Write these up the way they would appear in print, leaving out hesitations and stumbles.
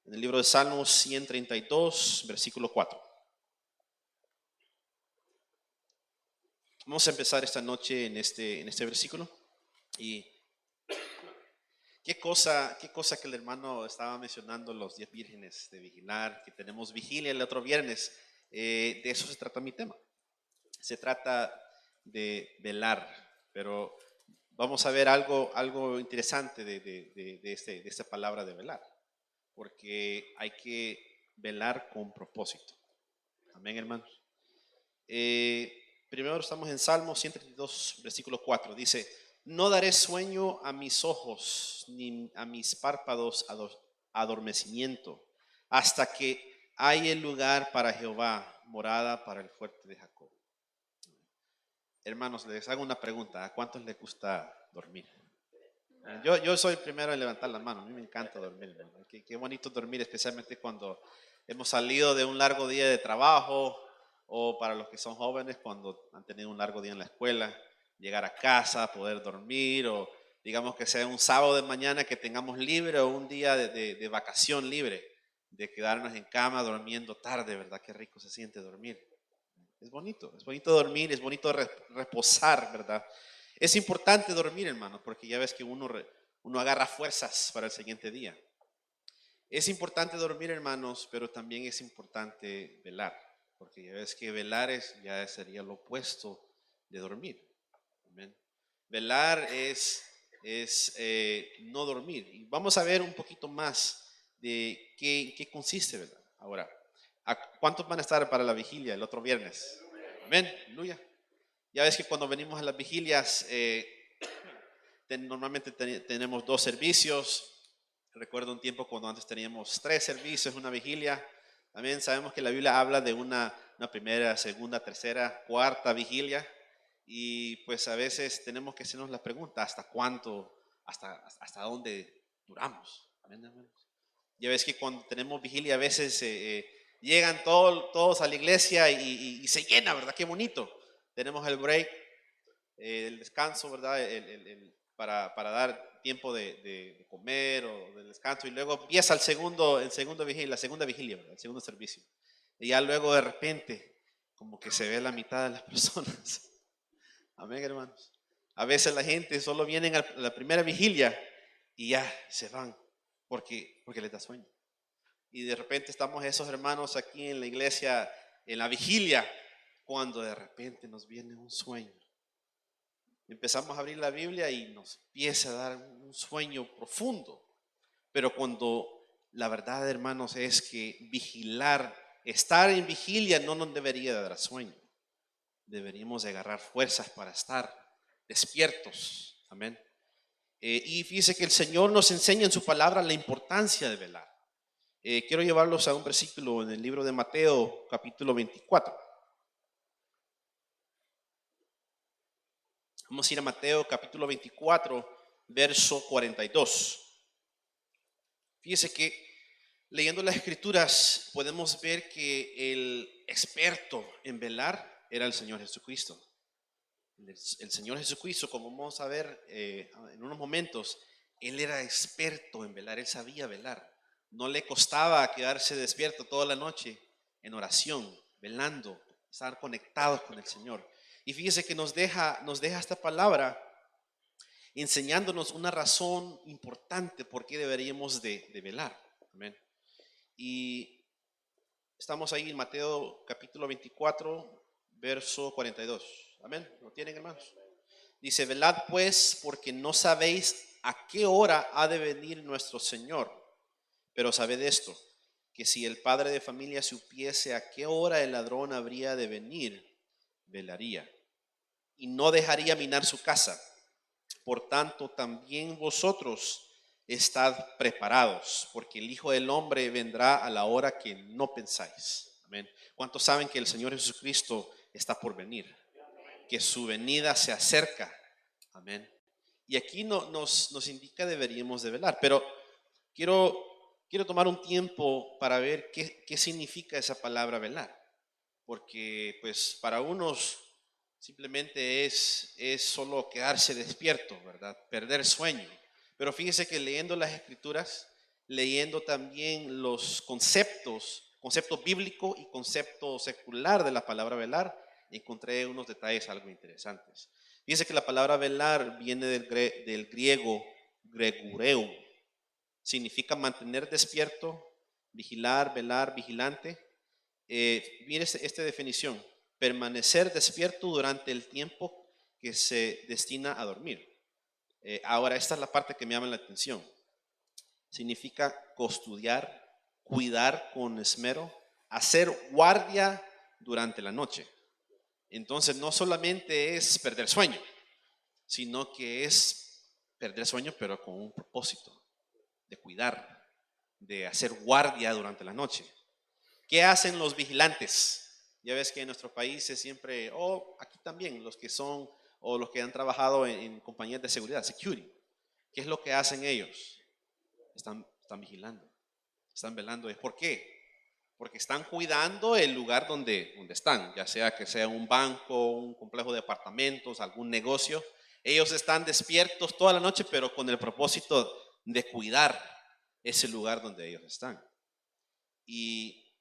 en el libro de Salmos 132, versículo 4. Vamos a empezar esta noche en este versículo. Y qué cosa que el hermano estaba mencionando, los 10 vírgenes de vigilar, que tenemos vigilia el otro viernes. De eso se trata mi tema. Se trata de velar, pero vamos a ver algo interesante de esta palabra de velar, porque hay que velar con propósito. Amén, hermanos. Primero estamos en Salmo 132, versículo 4. Dice: no daré sueño a mis ojos, ni a mis párpados adormecimiento, hasta que haya lugar para Jehová, morada para el fuerte de Jacob. Hermanos, les hago una pregunta: ¿a cuántos les gusta dormir? Yo soy el primero en levantar la mano. A mí me encanta dormir, hermano. Qué bonito dormir, especialmente cuando hemos salido de un largo día de trabajo, o para los que son jóvenes, cuando han tenido un largo día en la escuela, llegar a casa, poder dormir, o digamos que sea un sábado de mañana que tengamos libre, o un día de vacación libre, de quedarnos en cama durmiendo tarde, ¿verdad? Qué rico se siente dormir. Es bonito dormir, es bonito reposar, ¿verdad? Es importante dormir, hermano, porque ya ves que uno agarra fuerzas para el siguiente día. Es importante dormir, hermanos, pero también es importante velar, porque ya ves que velar ya sería lo opuesto de dormir. ¿Amén? Velar es no dormir. Y vamos a ver un poquito más de qué consiste velar. Ahora, ¿cuántos van a estar para la vigilia el otro viernes? Amén, aleluya. Ya ves que cuando venimos a las vigilias, normalmente tenemos 2 servicios. Recuerdo un tiempo cuando antes teníamos 3 servicios, una vigilia. También sabemos que la Biblia habla de una primera, segunda, tercera, cuarta vigilia. Y pues a veces tenemos que hacernos la pregunta: ¿hasta cuánto, hasta dónde duramos? Amén, hermanos. Ya ves que cuando tenemos vigilia a veces llegan todos a la iglesia y se llena, ¿verdad? Qué bonito. Tenemos el break, el descanso, ¿verdad? Para dar tiempo de comer o de descanso, y luego empieza el segundo vigilia, la segunda vigilia, ¿verdad? El segundo servicio. Y ya luego de repente, como que se ve la mitad de las personas. Amén, hermanos. A veces la gente solo viene a la primera vigilia y ya se van porque les da sueño. Y de repente estamos esos hermanos aquí en la iglesia, en la vigilia, cuando de repente nos viene un sueño. Empezamos a abrir la Biblia y nos empieza a dar un sueño profundo. Pero cuando la verdad, hermanos, es que vigilar, estar en vigilia no nos debería dar sueño. Deberíamos de agarrar fuerzas para estar despiertos. Amén. Y fíjese que el Señor nos enseña en su palabra la importancia de velar. Quiero llevarlos a un versículo en el libro de Mateo, capítulo 24. Vamos a ir a Mateo, capítulo 24, verso 42. Fíjese que leyendo las escrituras podemos ver que el experto en velar era el Señor Jesucristo. El Señor Jesucristo, como vamos a ver en unos momentos, Él era experto en velar, Él sabía velar. No le costaba quedarse despierto toda la noche en oración, velando, estar conectados con el Señor. Y fíjese que nos deja esta palabra enseñándonos una razón importante por qué deberíamos de velar. Amén. Y estamos ahí en Mateo capítulo 24, verso 42. Amén. ¿Lo tienen, hermanos? Dice: velad pues, porque no sabéis a qué hora ha de venir nuestro Señor. Pero sabed esto, que si el padre de familia supiese a qué hora el ladrón habría de venir, velaría y no dejaría minar su casa. Por tanto, también vosotros estad preparados, porque el Hijo del Hombre vendrá a la hora que no pensáis. Amén. ¿Cuántos saben que el Señor Jesucristo está por venir? Que su venida se acerca. Amén. Y aquí nos indica deberíamos de velar. Pero quiero tomar un tiempo para ver qué significa esa palabra velar. Porque pues para unos simplemente es solo quedarse despierto, ¿verdad? Perder sueño. Pero fíjese que leyendo las escrituras leyendo también los concepto bíblico y concepto secular de la palabra velar, encontré unos detalles algo interesantes. Dice que la palabra velar viene del griego gregureu, significa mantener despierto, vigilar, velar, vigilante. Mire esta definición: permanecer despierto durante el tiempo que se destina a dormir. Ahora, esta es la parte que me llama la atención. Significa custodiar, cuidar con esmero, hacer guardia durante la noche. Entonces, no solamente es perder sueño, sino que es perder sueño, pero con un propósito de cuidar, de hacer guardia durante la noche. ¿Qué hacen los vigilantes? Ya ves que en nuestro país es siempre, aquí también, los que son, o los que han trabajado en compañías de seguridad, security. ¿Qué es lo que hacen ellos? Están vigilando, están velando. ¿Por qué? Porque están cuidando el lugar donde están, ya sea que sea un banco, un complejo de apartamentos, algún negocio. Ellos están despiertos toda la noche, pero con el propósito de cuidar ese lugar donde ellos están. Y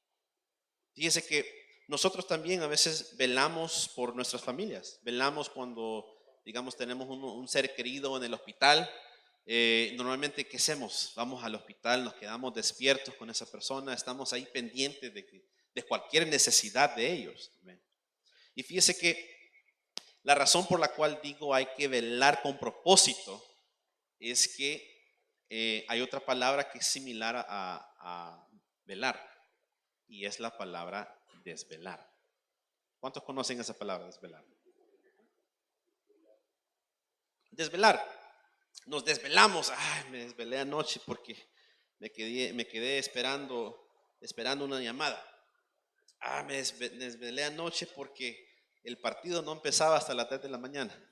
fíjese que nosotros también a veces velamos por nuestras familias, velamos cuando, digamos, tenemos un ser querido en el hospital. Normalmente, ¿qué hacemos? Vamos al hospital, nos quedamos despiertos con esa persona, estamos ahí pendientes de cualquier necesidad de ellos. Y fíjese que la razón por la cual digo hay que velar con propósito es que hay otra palabra que es similar a velar, y es la palabra desvelar. ¿Cuántos conocen esa palabra, desvelar? Desvelar. Nos desvelamos. Ay, me desvelé anoche porque me quedé esperando una llamada. Me desvelé anoche porque el partido no empezaba hasta las 3 de la mañana.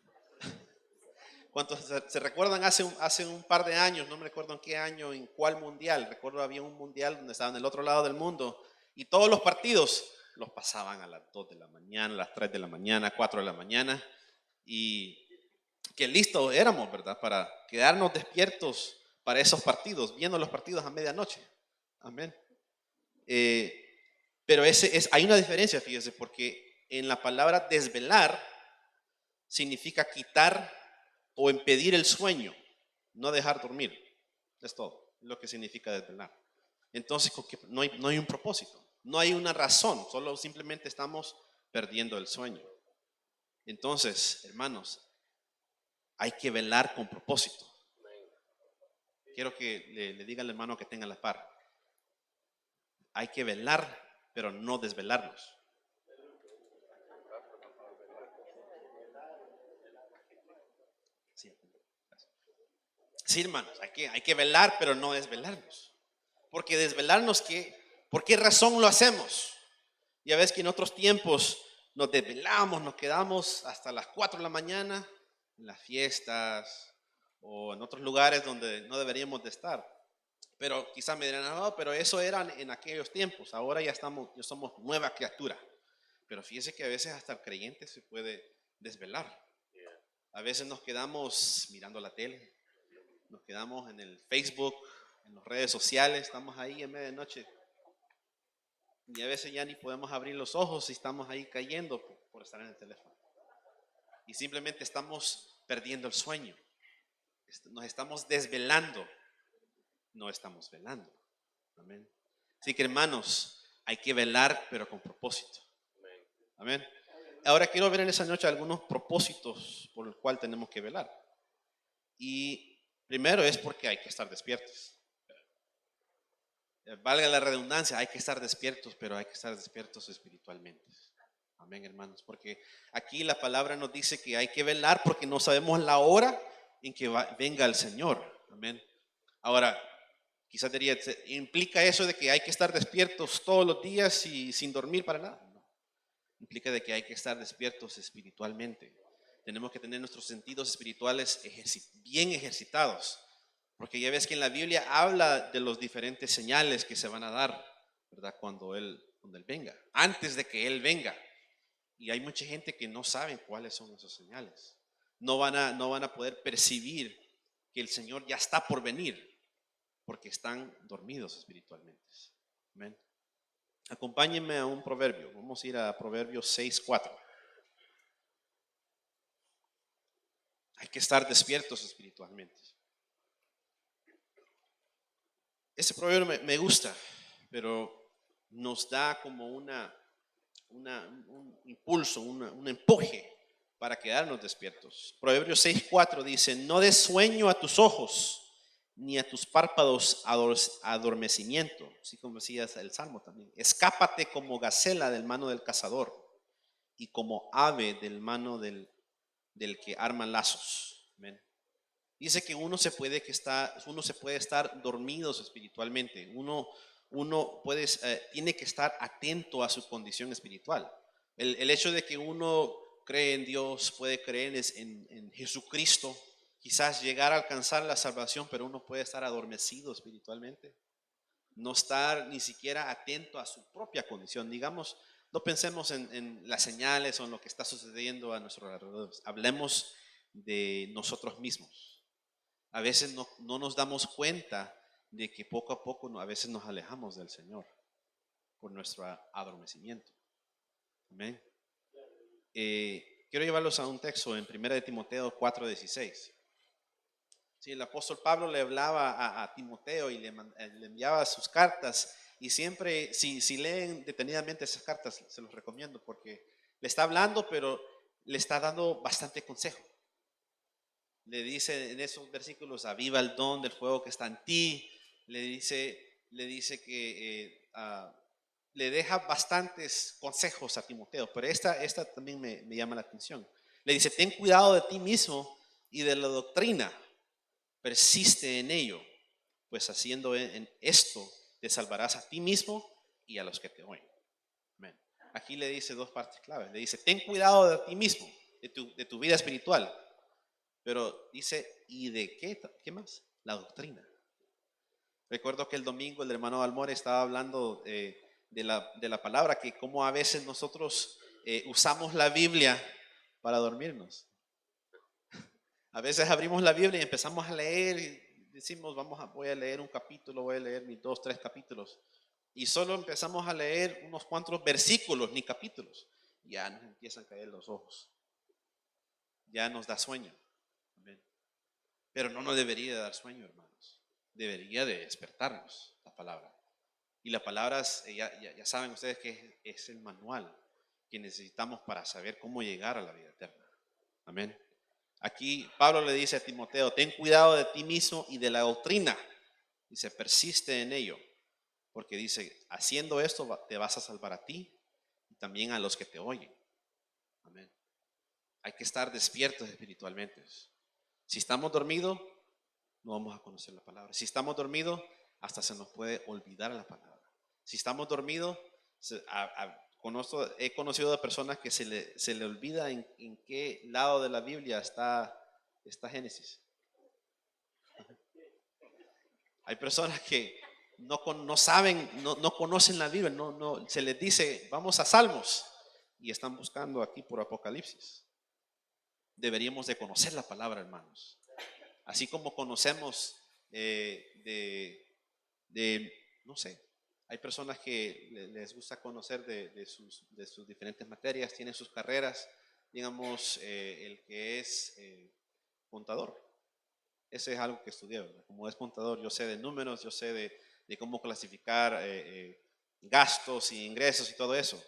¿Cuántos se recuerdan hace un par de años? No me recuerdo en qué año, en cuál mundial. Recuerdo había un mundial donde estaban del otro lado del mundo y todos los partidos los pasaban a las 2 de la mañana, a las 3 de la mañana, 4 de la mañana. Y que listos éramos, ¿verdad? Para quedarnos despiertos para esos partidos, viendo los partidos a medianoche. Amén. Pero hay una diferencia, fíjese, porque en la palabra desvelar significa quitar o impedir el sueño, no dejar dormir. Es todo lo que significa desvelar. Entonces, no hay un propósito, no hay una razón, solo simplemente estamos perdiendo el sueño. Entonces, hermanos, hay que velar con propósito. Quiero que le diga al hermano que tenga la par. Hay que velar, pero no desvelarnos. Sí, hermanos, hay que velar, pero no desvelarnos. Porque desvelarnos, ¿por qué razón lo hacemos? Ya ves que en otros tiempos nos desvelamos, nos quedamos hasta las 4 de la mañana en las fiestas o en otros lugares donde no deberíamos de estar. Pero quizás me dirán, no, pero eso era en aquellos tiempos, ahora ya somos nueva criatura. Pero fíjese que a veces hasta el creyente se puede desvelar. A veces nos quedamos mirando la tele, nos quedamos en el Facebook, en las redes sociales, estamos ahí en medianoche. Y a veces ya ni podemos abrir los ojos y estamos ahí cayendo por estar en el teléfono. Y simplemente estamos perdiendo el sueño. Nos estamos desvelando. No estamos velando. Amén. Así que, hermanos, hay que velar, pero con propósito. Amén. Ahora quiero ver en esa noche algunos propósitos por los cuales tenemos que velar. Y primero es porque hay que estar despiertos. Valga la redundancia, hay que estar despiertos, pero hay que estar despiertos espiritualmente. Amén, hermanos, porque aquí la palabra nos dice que hay que velar porque no sabemos la hora en que venga el Señor. Amén. Ahora, quizás implica eso de que hay que estar despiertos todos los días y sin dormir para nada. No. Implica de que hay que estar despiertos espiritualmente. Tenemos que tener nuestros sentidos espirituales bien ejercitados. Porque ya ves que en la Biblia habla de los diferentes señales que se van a dar, ¿verdad? Cuando Él venga, antes de que Él venga. Y hay mucha gente que no sabe cuáles son esos señales. No van a poder percibir que el Señor ya está por venir. porque están dormidos espiritualmente. Amén. Acompáñenme a un proverbio. Vamos a ir a Proverbios 6:4. Hay que estar despiertos espiritualmente. Ese proverbio me gusta, pero nos da como un impulso, un empuje para quedarnos despiertos. Proverbios 6:4 dice: no des sueño a tus ojos, ni a tus párpados adormecimiento. Así como decía el Salmo también. Escápate como gacela del mano del cazador, y como ave del mano del que arma lazos. Amén. Dice que uno se puede estar dormidos espiritualmente. Uno tiene que estar atento a su condición espiritual. El hecho de que uno cree en Dios, puede creer en Jesucristo, quizás llegar a alcanzar la salvación, pero uno puede estar adormecido espiritualmente. No estar ni siquiera atento a su propia condición. Digamos, no pensemos en las señales o en lo que está sucediendo a nuestro alrededor. Hablemos de nosotros mismos. A veces no nos damos cuenta de que poco a poco a veces nos alejamos del Señor por nuestro adormecimiento. Amén. Quiero llevarlos a un texto en 1 de Timoteo 4:16. Sí, el apóstol Pablo le hablaba a Timoteo y le enviaba sus cartas, y siempre, si leen detenidamente esas cartas, se los recomiendo, porque le está hablando, pero le está dando bastante consejo. Le dice en esos versículos: aviva el don del fuego que está en ti. Le dice que le deja bastantes consejos a Timoteo, pero esta también me llama la atención. Le dice: ten cuidado de ti mismo y de la doctrina, persiste en ello, pues haciendo en esto te salvarás a ti mismo y a los que te oyen. Amén. Aquí le dice dos partes claves. Le dice: ten cuidado de ti mismo, de tu vida espiritual. Pero dice: ¿y de qué más? La doctrina. Recuerdo que el domingo el hermano Almore estaba hablando de la palabra, que como a veces nosotros usamos la Biblia para dormirnos. A veces abrimos la Biblia y empezamos a leer y decimos: voy a leer un capítulo, voy a leer mis 2, 3 capítulos. Y solo empezamos a leer unos cuantos versículos, ni capítulos. Ya nos empiezan a caer los ojos. Ya nos da sueño. Amén. Pero no nos debería dar sueño, hermanos. Debería de despertarnos la palabra. Y la palabra, ya saben ustedes que es el manual que necesitamos para saber cómo llegar a la vida eterna. Amén. Aquí Pablo le dice a Timoteo: ten cuidado de ti mismo y de la doctrina. Dice: persiste en ello. Porque dice: haciendo esto te vas a salvar a ti y también a los que te oyen. Amén. Hay que estar despiertos espiritualmente. Si estamos dormidos, no vamos a conocer la palabra. Si estamos dormidos, hasta se nos puede olvidar la palabra. Si estamos dormidos, he conocido de personas que se le olvida en qué lado de la Biblia está Génesis. Hay personas que no saben, no conocen la Biblia, se les dice: vamos a Salmos, y están buscando aquí por Apocalipsis. Deberíamos de conocer la palabra, hermanos. Así como conocemos no sé, hay personas que les gusta conocer de sus diferentes materias, tienen sus carreras. Digamos, el que es contador, ese es algo que estudié, ¿verdad? Como es contador, yo sé de números, yo sé de cómo clasificar gastos y ingresos y todo eso.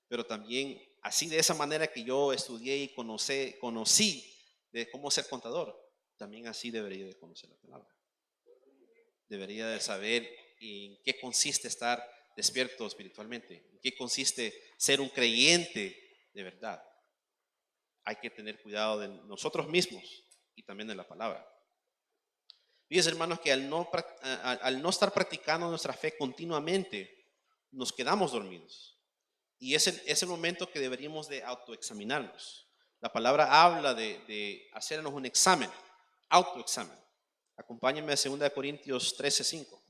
Pero también, así de esa manera que yo estudié y conocí de cómo ser contador, también así debería de conocer la palabra. Debería de saber en qué consiste estar despierto espiritualmente, en qué consiste ser un creyente de verdad. Hay que tener cuidado de nosotros mismos y también de la palabra. Fíjense, hermanos, que al no estar practicando nuestra fe continuamente, nos quedamos dormidos. Y es el momento que deberíamos de autoexaminarnos. La palabra habla de hacernos un examen, autoexamen. Acompáñenme a 2 Corintios 13:5.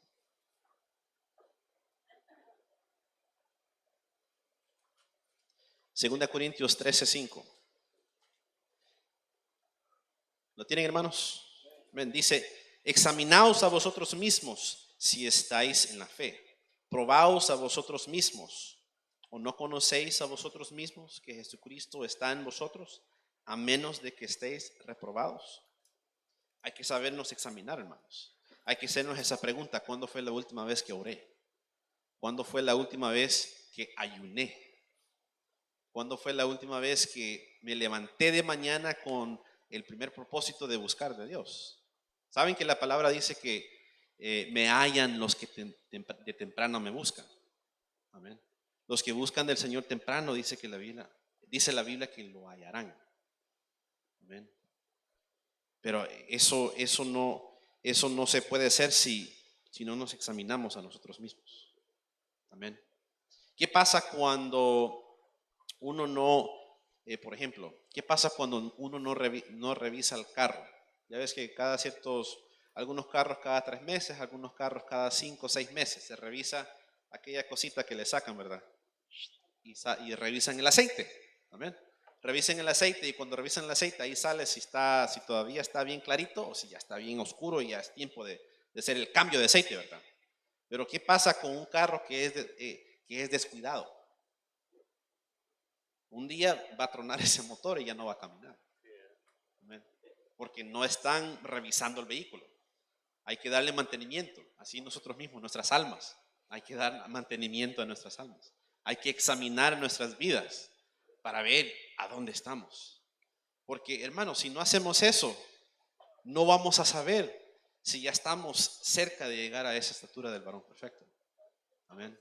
2 Corintios 13:5. ¿Lo tienen, hermanos? Dice: Examinaos a vosotros mismos si estáis en la fe. Probaos a vosotros mismos. ¿O no conocéis a vosotros mismos que Jesucristo está en vosotros, a menos de que estéis reprobados? Hay que sabernos examinar, hermanos. Hay que hacernos esa pregunta: ¿cuándo fue la última vez que oré? ¿Cuándo fue la última vez que ayuné? ¿Cuándo fue la última vez que me levanté de mañana con el primer propósito de buscar de Dios? Saben que la palabra dice que me hallan los que de temprano me buscan. Amén. Los que buscan del Señor temprano, dice la Biblia que lo hallarán. Amén. Pero eso no se puede hacer si no nos examinamos a nosotros mismos. Amén. ¿Qué pasa cuando uno no, por ejemplo, qué pasa cuando uno no revisa el carro? Ya ves que algunos carros cada 3 meses, algunos carros cada 5 o 6 meses, se revisa aquella cosita que le sacan, ¿verdad? Y revisan el aceite. Amén. Revisen el aceite, y cuando revisan el aceite ahí sale si todavía está bien clarito o si ya está bien oscuro y ya es tiempo de hacer el cambio de aceite, ¿verdad? Pero ¿qué pasa con un carro que es descuidado? Un día va a tronar ese motor y ya no va a caminar. Amén. Porque no están revisando el vehículo. Hay que darle mantenimiento. Así nosotros mismos, nuestras almas. Hay que dar mantenimiento a nuestras almas. Hay que examinar nuestras vidas para ver a dónde estamos. Porque, hermanos, si no hacemos eso, no vamos a saber si ya estamos cerca de llegar a esa estatura del varón perfecto. Amén.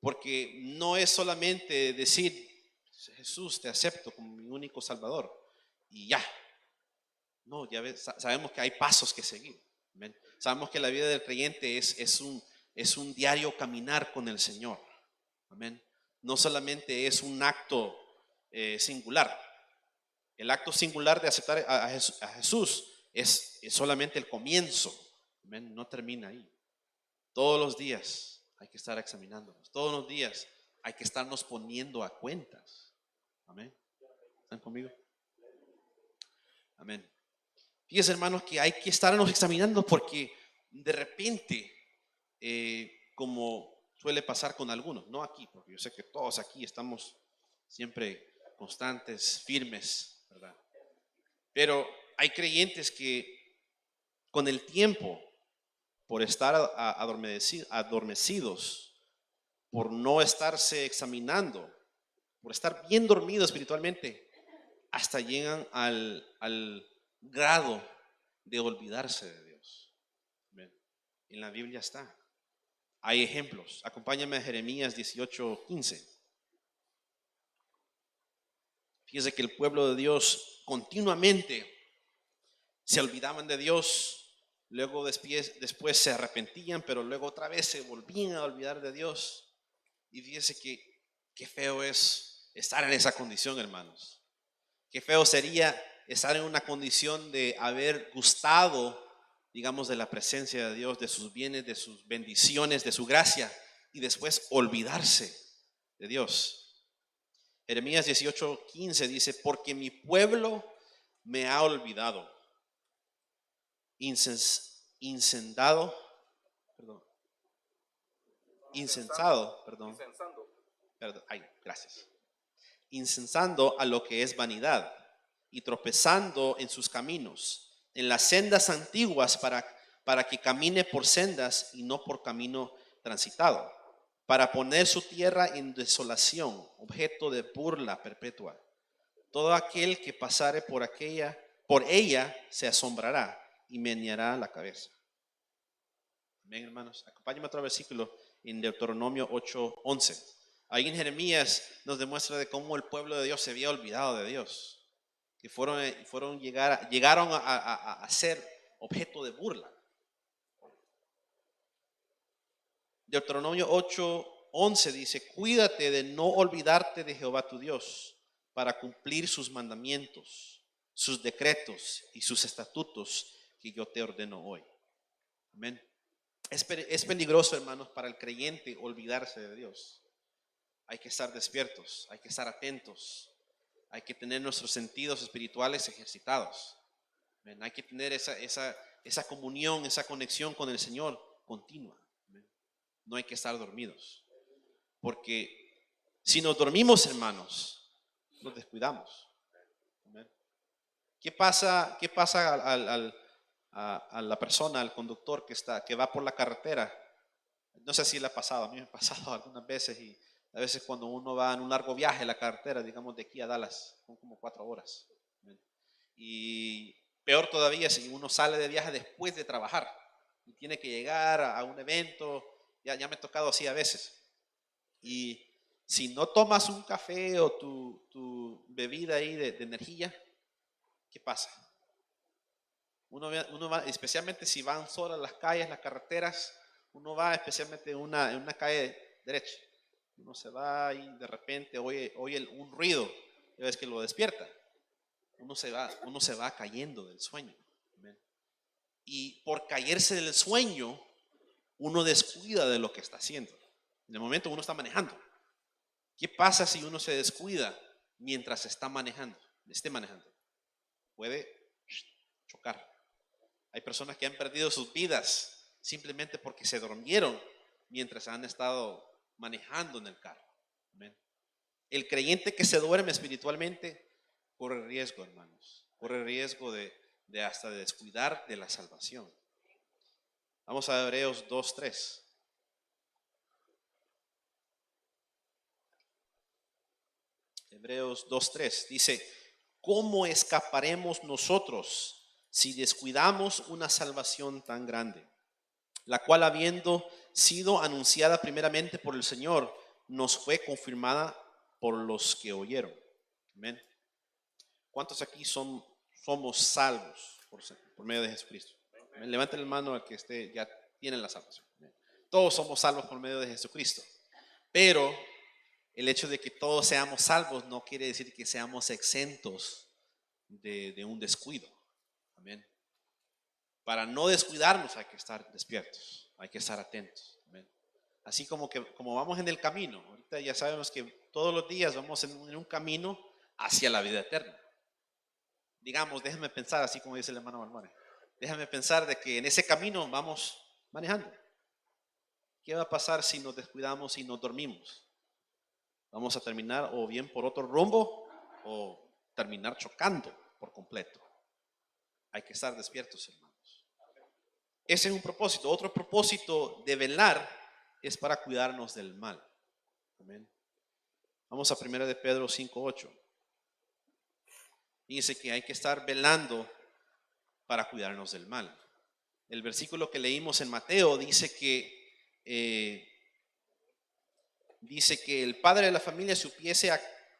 Porque no es solamente decir: Jesús, te acepto como mi único Salvador, y ya. No, sabemos que hay pasos que seguir. Amén. Sabemos que la vida del creyente es un diario caminar con el Señor. Amén. No solamente es un acto singular. El acto singular de aceptar a Jesús es solamente el comienzo. Amén. No termina ahí. Todos los días hay que estar examinándonos. Todos los días hay que estarnos poniendo a cuentas. Amén. ¿Están conmigo? Amén. Fíjense, hermanos, que hay que estarnos examinando porque de repente, como suele pasar con algunos, no aquí, porque yo sé que todos aquí estamos siempre constantes, firmes, ¿verdad? Pero hay creyentes que con el tiempo, por estar adormecidos, por no estarse examinando, por estar bien dormidos espiritualmente, hasta llegan al grado de olvidarse de Dios. ¿Ven? En la Biblia está. Hay ejemplos. Acompáñame a Jeremías 18:15. Fíjese que el pueblo de Dios continuamente se olvidaban de Dios, luego después se arrepentían, pero luego otra vez se volvían a olvidar de Dios. Y fíjese que qué feo es estar en esa condición, hermanos. Qué feo sería estar en una condición de haber gustado, digamos, de la presencia de Dios, de sus bienes, de sus bendiciones, de su gracia, y después olvidarse de Dios. Jeremías 18:15 dice: porque mi pueblo me ha olvidado, insensado, gracias. Insensando a lo que es vanidad y tropezando en sus caminos, en las sendas antiguas para que camine por sendas y no por camino transitado, para poner su tierra en desolación, objeto de burla perpetua. Todo aquel que pasare por ella se asombrará y meneará la cabeza. Amén, hermanos. Acompáñenme a otro versículo en Deuteronomio 8:11. Ahí en Jeremías nos demuestra de cómo el pueblo de Dios se había olvidado de Dios, que llegaron a ser objeto de burla. Deuteronomio 8:11 dice: cuídate de no olvidarte de Jehová tu Dios, para cumplir sus mandamientos, sus decretos y sus estatutos que yo te ordeno hoy. Amén. Es peligroso, hermanos, para el creyente olvidarse de Dios. Hay que estar despiertos, hay que estar atentos, hay que tener nuestros sentidos espirituales ejercitados. Hay que tener esa esa comunión, esa conexión con el Señor continua. No hay que estar dormidos. Porque si nos dormimos, hermanos, nos descuidamos. ¿Qué pasa a la persona, al conductor que va por la carretera? No sé si le ha pasado, a mí me ha pasado algunas veces, y a veces cuando uno va en un largo viaje en la carretera, digamos de aquí a Dallas, son como 4 horas. Y peor todavía si uno sale de viaje después de trabajar y tiene que llegar a un evento. Ya me ha tocado así a veces. Y si no tomas un café o tu bebida ahí de energía, ¿qué pasa? Uno va, especialmente si van solas las calles, las carreteras, uno va especialmente en una calle derecha. Uno se va y de repente oye un ruido, y ves que lo despierta. Uno se va cayendo del sueño. Y por caerse del sueño, uno descuida de lo que está haciendo. En el momento uno está manejando. ¿Qué pasa si uno se descuida mientras esté manejando? Puede chocar. Hay personas que han perdido sus vidas simplemente porque se durmieron mientras han estado manejando en el carro. Amén. El creyente que se duerme espiritualmente corre riesgo, hermanos. Corre riesgo de hasta de descuidar de la salvación. Vamos a Hebreos 2:3. Hebreos 2:3 dice: ¿cómo escaparemos nosotros si descuidamos una salvación tan grande, la cual, habiendo sido anunciada primeramente por el Señor, nos fue confirmada por los que oyeron? Amén. ¿Cuántos aquí somos salvos por medio de Jesucristo? Amén. Levanten la mano al que ya tiene la salvación. Amén. Todos somos salvos por medio de Jesucristo. Pero el hecho de que todos seamos salvos no quiere decir que seamos exentos de un descuido. Amén. Para no descuidarnos hay que estar despiertos, hay que estar atentos. Amén. Así como vamos en el camino, ahorita ya sabemos que todos los días vamos en un camino hacia la vida eterna. Digamos, déjenme pensar, así como dice el hermano Balmore, déjenme pensar de que en ese camino vamos manejando. ¿Qué va a pasar si nos descuidamos y nos dormimos? Vamos a terminar o bien por otro rumbo o terminar chocando por completo. Hay que estar despiertos, hermanos. Ese es un propósito. Otro propósito de velar es para cuidarnos del mal. Amén. Vamos a 1 de Pedro 5:8. Dice que hay que estar velando para cuidarnos del mal. El versículo que leímos en Mateo dice que el padre de la familia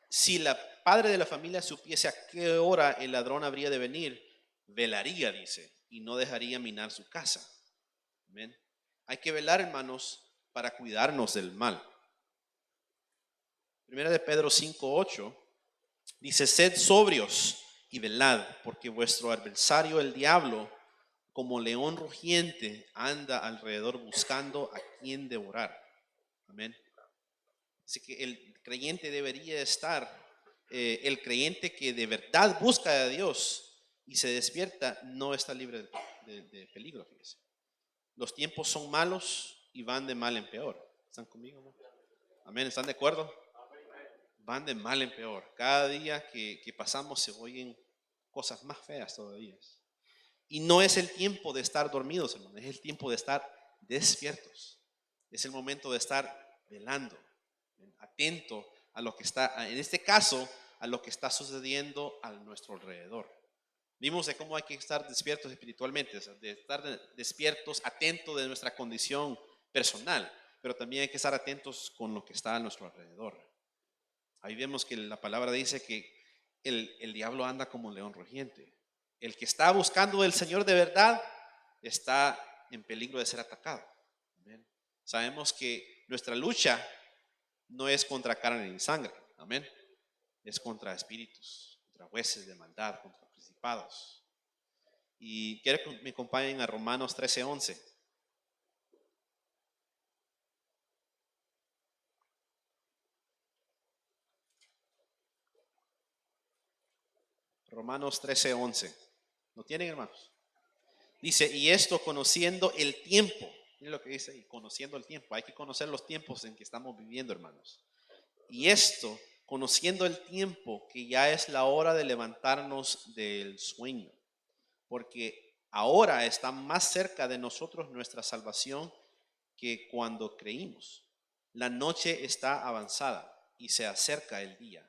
si la padre de la familia supiese a qué hora el ladrón habría de venir, velaría, dice, y no dejaría minar su casa. Amén. Hay que velar, hermanos, para cuidarnos del mal. Primera de Pedro 5:8 dice: sed sobrios y velad, porque vuestro adversario el diablo, como león rugiente, anda alrededor buscando a quien devorar. Amén. Así que el creyente debería estar, el creyente que de verdad busca a Dios y se despierta, no está libre de peligro. Fíjese. Los tiempos son malos y van de mal en peor. ¿Están conmigo, no? Amén. ¿Están de acuerdo? Van de mal en peor. Cada día que pasamos se oyen cosas más feas todavía. Y no es el tiempo de estar dormidos, hermano, es el tiempo de estar despiertos. Es el momento de estar velando, atento a lo que está, en este caso, a lo que está sucediendo a nuestro alrededor. Vimos de cómo hay que estar despiertos espiritualmente, de estar despiertos, atentos de nuestra condición personal, pero también hay que estar atentos con lo que está a nuestro alrededor. Ahí vemos que la palabra dice que el diablo anda como un león rugiente. El que está buscando del Señor de verdad está en peligro de ser atacado. Amén. Sabemos que nuestra lucha no es contra carne ni sangre. Amén. Es contra espíritus, contra huestes de maldad, contra principados. Y quiero que me acompañen a Romanos 13:11. Romanos 13:11. ¿Lo tienen, hermanos? Dice, y esto conociendo el tiempo. Miren lo que dice ahí, conociendo el tiempo. Hay que conocer los tiempos en que estamos viviendo, hermanos. Y esto, conociendo el tiempo, que ya es la hora de levantarnos del sueño. Porque ahora está más cerca de nosotros nuestra salvación que cuando creímos. La noche está avanzada y se acerca el día.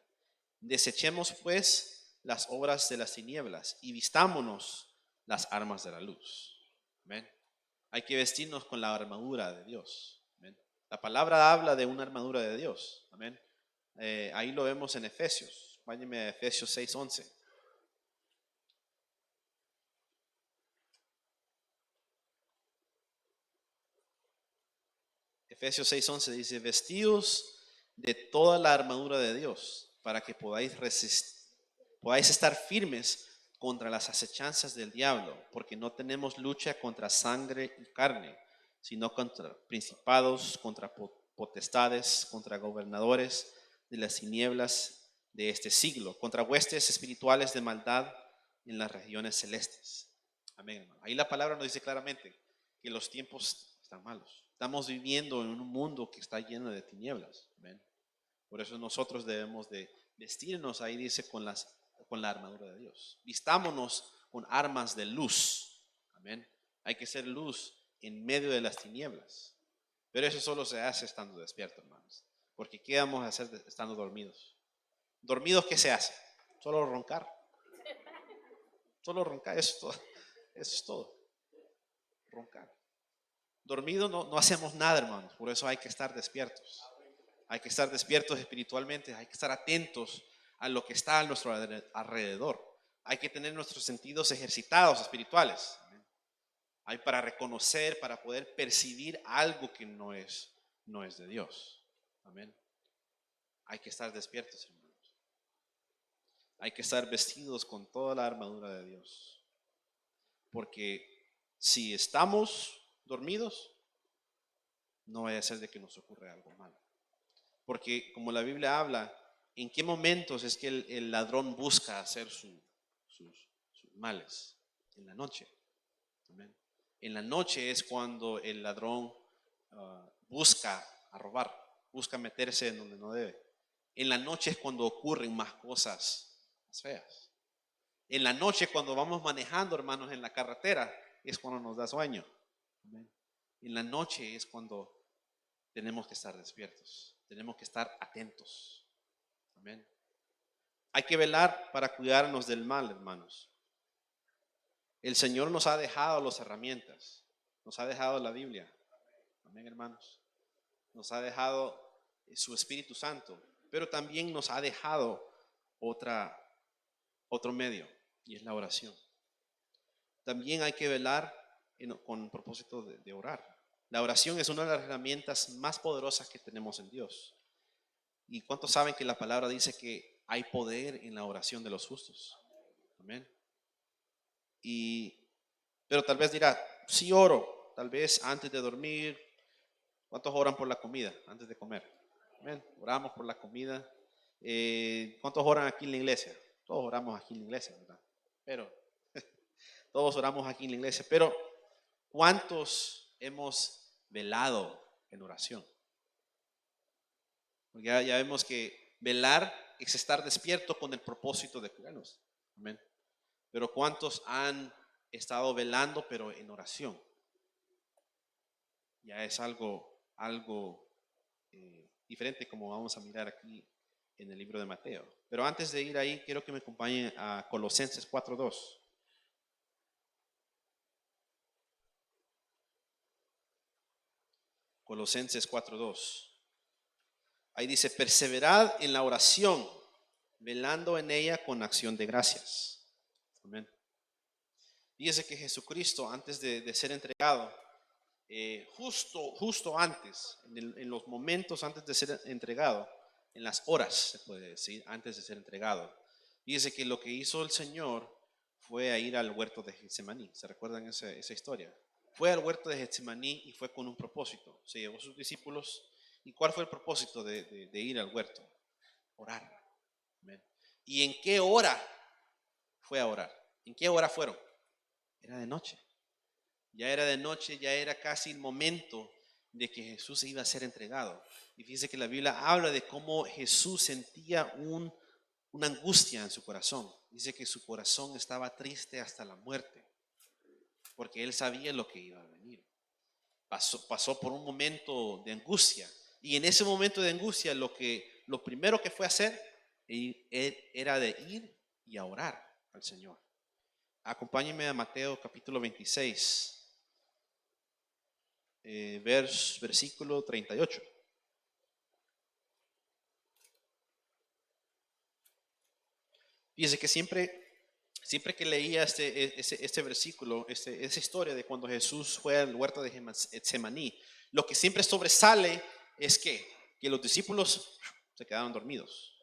Desechemos pues las obras de las tinieblas y vistámonos las armas de la luz. Amén. Hay que vestirnos con la armadura de Dios. Amén. La palabra habla de una armadura de Dios. Amén. Ahí lo vemos en Efesios. Váyame a Efesios 6:11. Efesios 6:11 dice, vestidos de toda la armadura de Dios para que podáis estar firmes contra las acechanzas del diablo, porque no tenemos lucha contra sangre y carne, sino contra principados, contra potestades, contra gobernadores de las tinieblas de este siglo, contra huestes espirituales de maldad en las regiones celestes. Amén, hermano. Ahí la palabra nos dice claramente que los tiempos están malos. Estamos viviendo en un mundo que está lleno de tinieblas. Amén. Por eso nosotros debemos de vestirnos, ahí dice, con la armadura de Dios. Vistámonos con armas de luz. Amén. Hay que ser luz en medio de las tinieblas. Pero eso solo se hace estando despierto, hermanos. Porque ¿qué vamos a hacer estando dormidos? ¿Dormidos qué se hace? Solo roncar. Solo roncar, eso es todo. Eso es todo. Roncar. Dormido no hacemos nada, hermanos. Por eso hay que estar despiertos. Hay que estar despiertos espiritualmente. Hay que estar atentos a lo que está a nuestro alrededor. Hay que tener nuestros sentidos ejercitados espirituales. Hay para reconocer, para poder percibir algo que no es de Dios. Amén. Hay que estar despiertos, hermanos. Hay que estar vestidos con toda la armadura de Dios. Porque si estamos dormidos, no vaya a ser de que nos ocurra algo malo. Porque como la Biblia habla, ¿en qué momentos es que el ladrón busca hacer sus males? En la noche. Amén. En la noche es cuando el ladrón busca a robar, busca meterse en donde no debe. En la noche es cuando ocurren más cosas más feas. En la noche cuando vamos manejando, hermanos, en la carretera, es cuando nos da sueño. Amén. En la noche es cuando tenemos que estar despiertos, tenemos que estar atentos. Amén. Hay que velar para cuidarnos del mal, hermanos. El Señor nos ha dejado las herramientas, nos ha dejado la Biblia. Amén, hermanos. Nos ha dejado su Espíritu Santo, pero también nos ha dejado otro medio, y es la oración. También hay que velar con propósito de orar. La oración es una de las herramientas más poderosas que tenemos en Dios. ¿Y cuántos saben que la palabra dice que hay poder en la oración de los justos? Amén. Pero tal vez dirá, sí oro, tal vez antes de dormir. ¿Cuántos oran por la comida antes de comer? Amén. Oramos por la comida. ¿Cuántos oran aquí en la iglesia? Todos oramos aquí en la iglesia, ¿verdad? Pero todos oramos aquí en la iglesia. Pero ¿cuántos hemos velado en oración? Porque ya vemos que velar es estar despierto con el propósito de cuidarnos. Amén. Pero ¿cuántos han estado velando pero en oración? Ya es algo diferente, como vamos a mirar aquí en el libro de Mateo. Pero antes de ir ahí, quiero que me acompañen a Colosenses 4:2. Colosenses 4:2. Ahí dice, perseverad en la oración, velando en ella con acción de gracias. Amén. Fíjese que Jesucristo, antes de ser entregado, justo antes, en los momentos antes de ser entregado, en las horas, se puede decir, antes de ser entregado, fíjese que lo que hizo el Señor fue a ir al huerto de Getsemaní. ¿Se recuerdan esa historia? Fue al huerto de Getsemaní y fue con un propósito. Se llevó a sus discípulos. ¿Y cuál fue el propósito de ir al huerto? Orar. Amén. ¿Y en qué hora fue a orar? ¿En qué hora fueron? Era de noche. Ya era de noche, ya era casi el momento de que Jesús iba a ser entregado. Y fíjese que la Biblia habla de cómo Jesús sentía una angustia en su corazón. Dice que su corazón estaba triste hasta la muerte, porque él sabía lo que iba a venir. Pasó por un momento de angustia. Y en ese momento de angustia, lo primero que fue a hacer era de ir y a orar al Señor. Acompáñenme a Mateo capítulo 26. Versículo 38. Fíjese que siempre que leía este versículo, esa historia de cuando Jesús fue al huerto de Getsemaní, lo que siempre sobresale es que los discípulos se quedaron dormidos,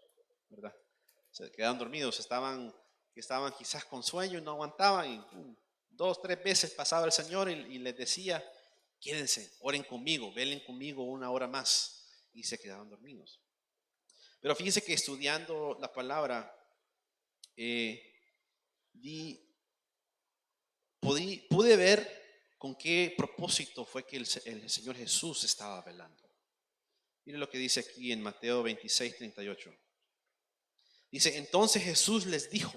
¿verdad? Se quedaron dormidos, estaban quizás con sueño y no aguantaban, y 2, 3 veces pasaba el Señor y les decía: quédense, oren conmigo, velen conmigo una hora más, y se quedaron dormidos. Pero fíjense que estudiando la palabra, pude ver con qué propósito fue que el Señor Jesús estaba velando. Mire lo que dice aquí en Mateo 26, 38. Dice: entonces Jesús les dijo: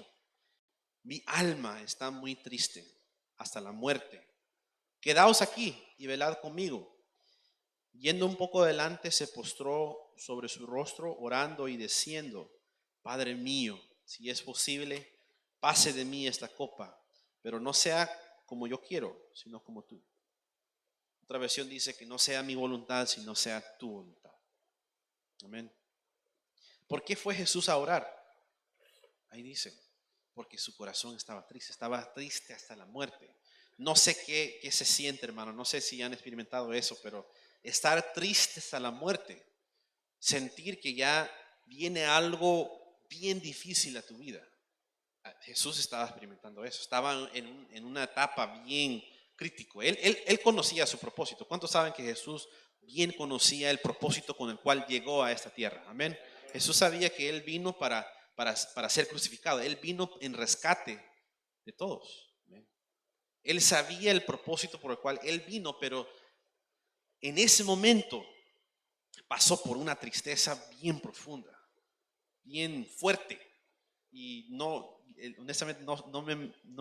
mi alma está muy triste hasta la muerte. Quedaos aquí y velad conmigo. Yendo un poco adelante, se postró sobre su rostro, orando y diciendo: Padre mío, si es posible, pase de mí esta copa, pero no sea como yo quiero, sino como tú. Otra versión dice que no sea mi voluntad, sino sea tu voluntad. Amén. ¿Por qué fue Jesús a orar? Ahí dice: porque su corazón estaba triste hasta la muerte. No sé qué se siente, hermano, no sé si han experimentado eso, pero estar triste hasta la muerte, sentir que ya viene algo bien difícil a tu vida. Jesús estaba experimentando eso, estaba en una etapa bien crítico. Él conocía su propósito. ¿Cuántos saben que Jesús bien conocía el propósito con el cual llegó a esta tierra? Amén. Jesús sabía que Él vino para ser crucificado. Él vino en rescate de todos. Amén. Él sabía el propósito por el cual Él vino, pero en ese momento pasó por una tristeza bien profunda, bien fuerte. Y honestamente no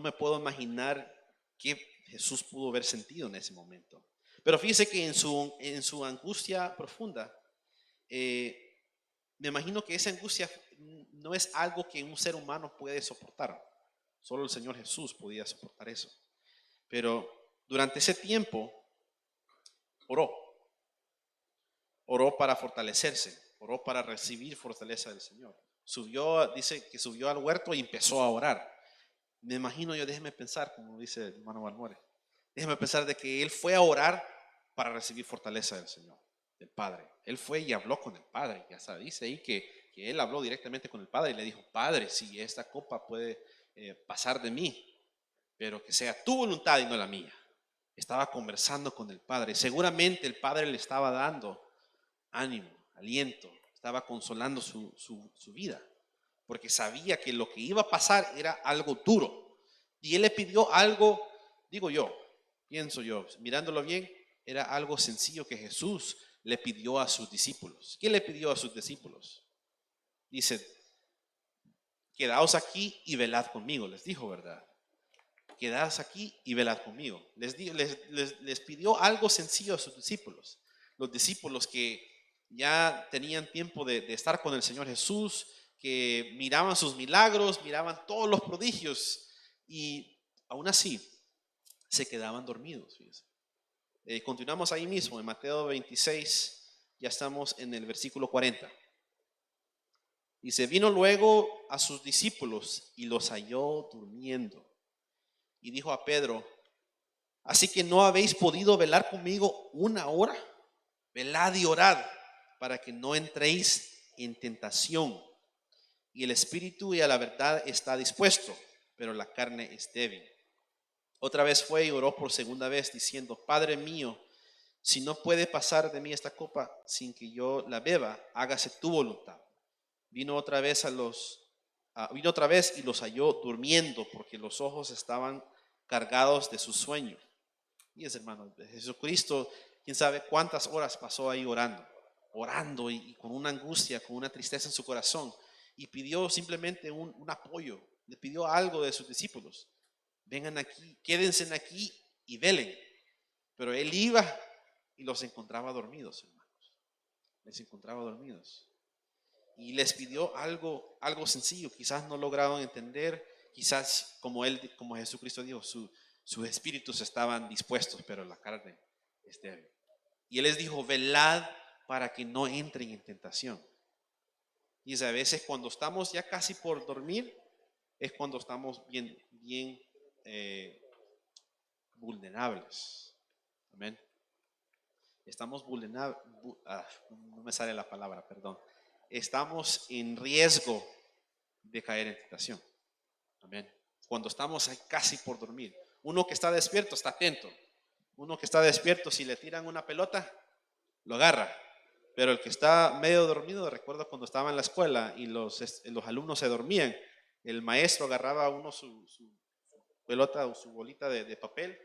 me puedo imaginar qué Jesús pudo haber sentido en ese momento. Pero fíjese que en su angustia profunda, me imagino que esa angustia no es algo que un ser humano puede soportar. Solo el Señor Jesús podía soportar eso. Pero durante ese tiempo oró para fortalecerse, oró para recibir fortaleza del Señor. Dice que subió al huerto y empezó a orar. Me imagino yo, déjeme pensar, como dice el hermano Balmore, déjeme pensar de que él fue a orar para recibir fortaleza del Señor, del Padre. Él fue y habló con el Padre. Ya sabe, dice ahí que él habló directamente con el Padre y le dijo: Padre, si esta copa puede pasar de mí, pero que sea tu voluntad y no la mía. Estaba conversando con el Padre. Seguramente el Padre le estaba dando ánimo, aliento, estaba consolando su vida, porque sabía que lo que iba a pasar era algo duro. Y Él le pidió algo, pienso yo, mirándolo bien, era algo sencillo que Jesús le pidió a sus discípulos. ¿Qué le pidió a sus discípulos? Dice: quedaos aquí y velad conmigo, les dijo, ¿verdad? Quedaos aquí y velad conmigo. Les pidió algo sencillo a sus discípulos. Los discípulos que ya tenían tiempo de estar con el Señor Jesús, que miraban sus milagros, miraban todos los prodigios, y aún así se quedaban dormidos. Continuamos ahí mismo en Mateo 26, ya estamos en el versículo 40. Dice: vino luego a sus discípulos y los halló durmiendo, y dijo a Pedro: ¿así que no habéis podido velar conmigo una hora? Velad y orad para que no entréis en tentación. Y el espíritu y a la verdad está dispuesto, pero la carne es débil. Otra vez fue y oró por segunda vez, diciendo: Padre mío, si no puede pasar de mí esta copa sin que yo la beba, hágase tu voluntad. Vino otra vez y los halló durmiendo, porque los ojos estaban cargados de su sueño. Y es, hermano, Jesucristo, quién sabe cuántas horas pasó ahí orando y con una angustia, con una tristeza en su corazón. Y pidió simplemente un apoyo, le pidió algo de sus discípulos. Vengan aquí, quédense aquí y velen. Pero él iba y los encontraba dormidos, hermanos. Les encontraba dormidos. Y les pidió algo sencillo. Quizás no lograron entender. Quizás, como Jesucristo dijo, sus espíritus estaban dispuestos, pero la carne es débil. Y él les dijo, velad para que no entren en tentación. Y a veces cuando estamos ya casi por dormir, es cuando estamos bien vulnerables. Amén. Estamos vulnerables, no me sale la palabra, perdón. Estamos en riesgo de caer en tentación. Amén. Cuando estamos casi por dormir. Uno que está despierto está atento. Uno que está despierto, si le tiran una pelota, lo agarra. Pero el que está medio dormido, recuerdo cuando estaba en la escuela y los alumnos se dormían, el maestro agarraba a uno su pelota o su bolita de papel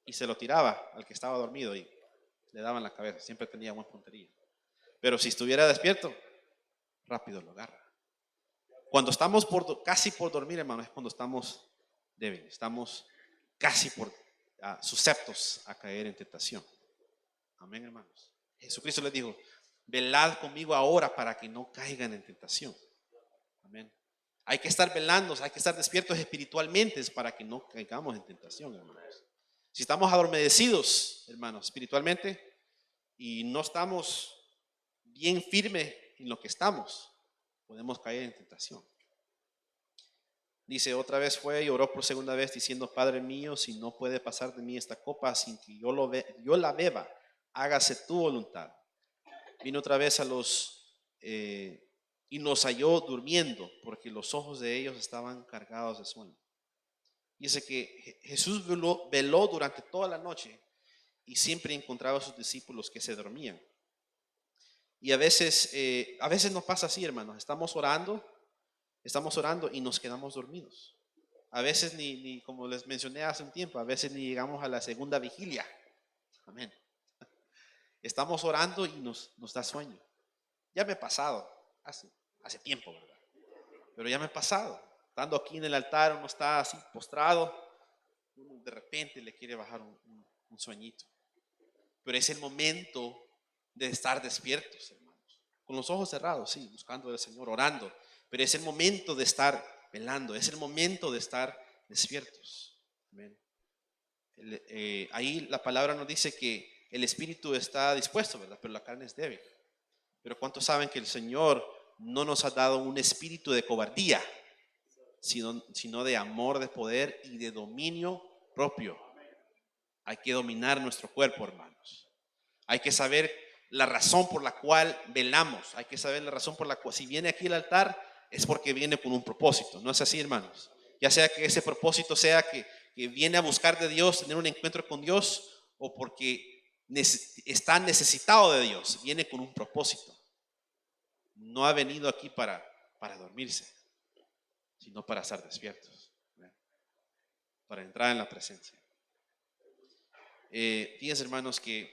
y se lo tiraba al que estaba dormido y le daban la cabeza. Siempre tenía buena puntería. Pero si estuviera despierto, rápido lo agarra. Cuando estamos casi por dormir, hermano, es cuando estamos débiles. Estamos casi susceptos a caer en tentación. Amén, hermanos. Jesucristo les dijo, velad conmigo ahora para que no caigan en tentación. Amén. Hay que estar velando, hay que estar despiertos espiritualmente para que no caigamos en tentación, hermanos. Si estamos adormecidos, hermanos, espiritualmente, y no estamos bien firmes en lo que estamos, podemos caer en tentación. Dice, otra vez fue y oró por segunda vez diciendo, Padre mío, si no puede pasar de mí esta copa sin que yo la beba, hágase tu voluntad. Vino otra vez y nos halló durmiendo, porque los ojos de ellos estaban cargados de sueño. Dice que Jesús veló durante toda la noche y siempre encontraba a sus discípulos que se dormían. Y a veces nos pasa así, hermanos, estamos orando y nos quedamos dormidos. A veces ni como les mencioné hace un tiempo, a veces ni llegamos a la segunda vigilia. Amén. Estamos orando y nos da sueño. Ya me he pasado, hace tiempo, ¿verdad? Pero ya me he pasado. Estando aquí en el altar, uno está así postrado, uno de repente le quiere bajar un sueñito. Pero es el momento de estar despiertos, hermanos. Con los ojos cerrados, sí, buscando al Señor, orando. Pero es el momento de estar velando, es el momento de estar despiertos. Amén. Ahí la palabra nos dice que el espíritu está dispuesto, ¿verdad? Pero la carne es débil. Pero ¿cuántos saben que el Señor no nos ha dado un espíritu de cobardía, sino de amor, de poder y de dominio propio? Hay que dominar nuestro cuerpo, hermanos. Hay que saber la razón por la cual velamos. Hay que saber la razón por la cual, si viene aquí al altar, es porque viene con un propósito. ¿No es así, hermanos? Ya sea que ese propósito sea que viene a buscar de Dios, tener un encuentro con Dios, o porque está necesitado de Dios, viene con un propósito. No ha venido aquí para dormirse, sino para estar despiertos, para entrar en la presencia. Fíjense, hermanos, que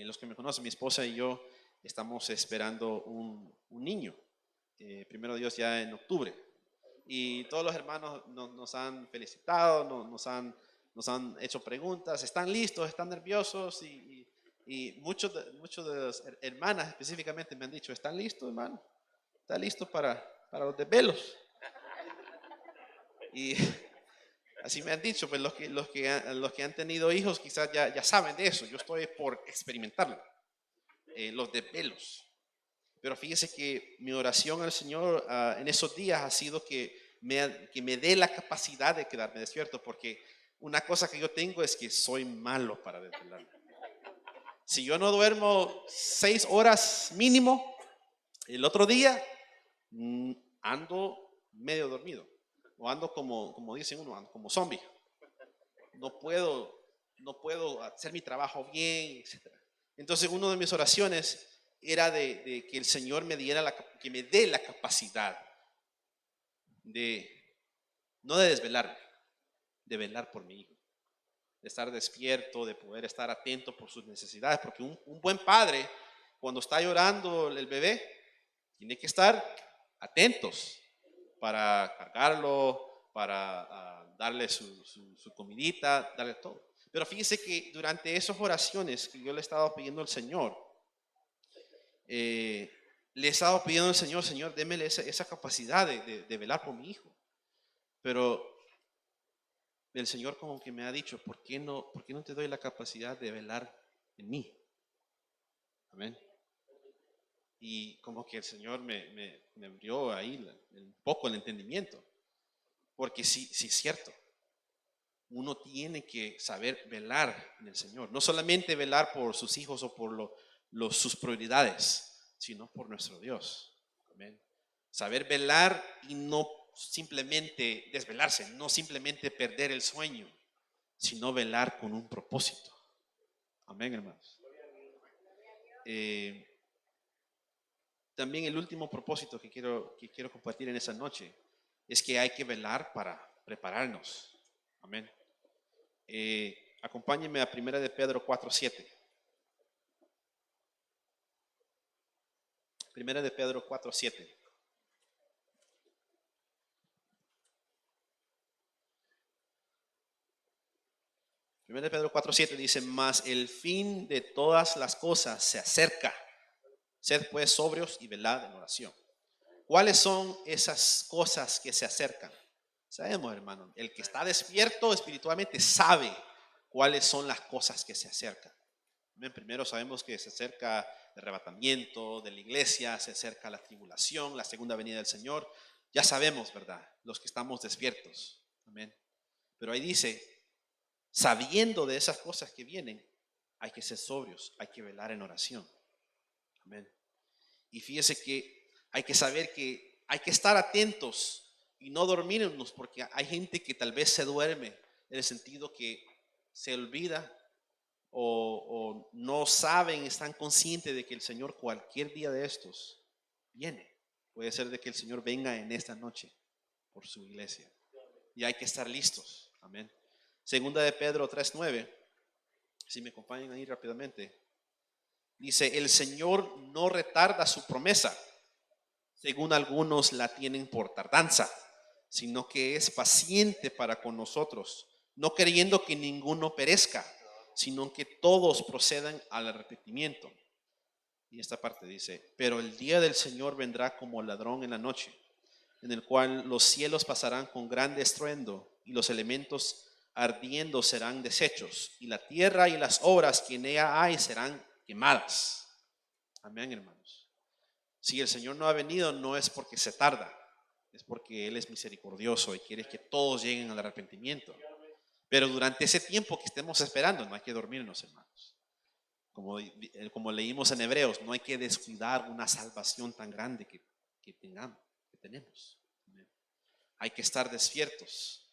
los que me conocen, mi esposa y yo estamos esperando un niño, primero Dios, ya en octubre. Y todos los hermanos nos han felicitado, nos han hecho preguntas, están listos, están nerviosos y muchos de las hermanas específicamente me han dicho, ¿están listos, hermano? ¿Están listos para los desvelos? Y así me han dicho, pues los que han tenido hijos quizás ya saben de eso. Yo estoy por experimentarlo, los desvelos. Pero fíjese que mi oración al Señor en esos días ha sido que me dé la capacidad de quedarme despierto, porque una cosa que yo tengo es que soy malo para desvelarme. Si yo no duermo 6 horas mínimo, el otro día ando medio dormido, o ando como dicen uno, ando como zombie. No puedo hacer mi trabajo bien, etc. Entonces, una de mis oraciones era de que el Señor que me dé la capacidad no de desvelarme, de velar por mi hijo. de estar despierto, de poder estar atento por sus necesidades, porque un buen padre, cuando está llorando el bebé, tiene que estar atentos para cargarlo, para darle su comidita, darle todo. Pero fíjese que durante esas oraciones que yo le estaba pidiendo al Señor, le he estado pidiendo al Señor, Señor, démele esa capacidad de velar por mi hijo. Pero el Señor como que me ha dicho, ¿por qué no te doy la capacidad de velar en mí? Amén. Y como que el Señor me abrió ahí un poco el entendimiento. Porque sí es cierto. Uno tiene que saber velar en el Señor. No solamente velar por sus hijos o por sus prioridades, sino por nuestro Dios. Amén. Saber velar y no simplemente desvelarse, no simplemente perder el sueño, sino velar con un propósito. Amén, hermanos. También el último propósito que quiero compartir en esa noche es que hay que velar para prepararnos. Amén. Acompáñenme a 1 de Pedro 4:7. 1 de Pedro 4:7. 1 de Pedro 4:7 dice, mas el fin de todas las cosas se acerca. Sed pues sobrios y velad en oración. ¿Cuáles son esas cosas que se acercan? Sabemos, hermano, el que está despierto espiritualmente sabe cuáles son las cosas que se acercan. Primero sabemos que se acerca el arrebatamiento de la iglesia, se acerca la tribulación, la segunda venida del Señor. Ya sabemos, ¿verdad? Los que estamos despiertos. Amén. Pero ahí dice, sabiendo de esas cosas que vienen, hay que ser sobrios, hay que velar en oración. Amén. Y fíjese que hay que saber que hay que estar atentos y no dormirnos, porque hay gente que tal vez se duerme en el sentido que se olvida o no saben, están conscientes de que el Señor cualquier día de estos viene. Puede ser de que el Señor venga en esta noche por su iglesia y hay que estar listos. Amén. Segunda de Pedro 3:9, si me acompañan ahí rápidamente, dice, el Señor no retarda su promesa, según algunos la tienen por tardanza, sino que es paciente para con nosotros, no queriendo que ninguno perezca, sino que todos procedan al arrepentimiento. Y esta parte dice, pero el día del Señor vendrá como ladrón en la noche, en el cual los cielos pasarán con grande estruendo y los elementos ardiendo serán deshechos y la tierra y las obras que en ella hay serán quemadas. Amén, hermanos. Si el Señor no ha venido, no es porque se tarda, es porque Él es misericordioso y quiere que todos lleguen al arrepentimiento. Pero durante ese tiempo que estemos esperando, no hay que dormirnos, hermanos. Como leímos en Hebreos, no hay que descuidar una salvación tan grande que tenemos. Hay que estar despiertos